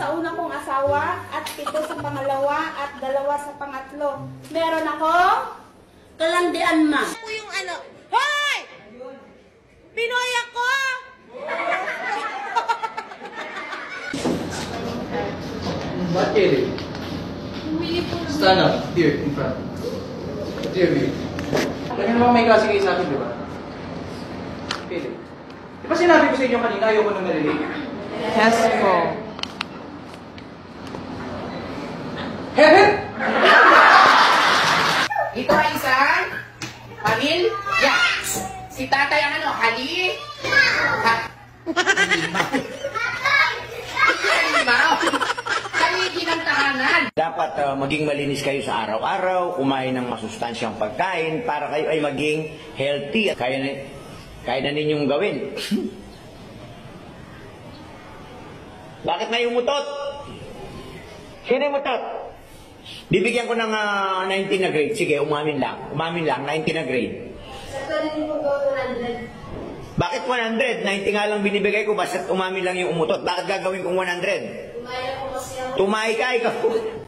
sa una kong asawa, at 7 sa pangalawa, at 2 sa pangatlo. Meron akong Kalandian, ma'am. Ako yung ano, hoy! Pinoy ako! What, Kelly? Stand up, here, in front. Dear me. Kaya naman may klase kayo sa akin, di ba? Kelly. Di ba sinabi ko sa inyo kanina, ayoko nang narinig? Yes po. Heaven! Ito ay isang pamilya. Si tatay ang ano, hali. Halimaw. Haligi ng tahanan. Dapat maging malinis kayo sa araw-araw, kumain ng masustansyang pagkain para kayo ay maging healthy. Kaya na ninyong gawin. Bakit na yung mutot? Sino yung mutot? Bibigyan ko ng 19 na grade. Sige, umamin lang. Umamin lang, 19 na grade. Bakit 100? 90 nga lang binibigay ko, basta umamin lang yung umutot. Bakit gagawin kong 100? Tumay ka, ikaw.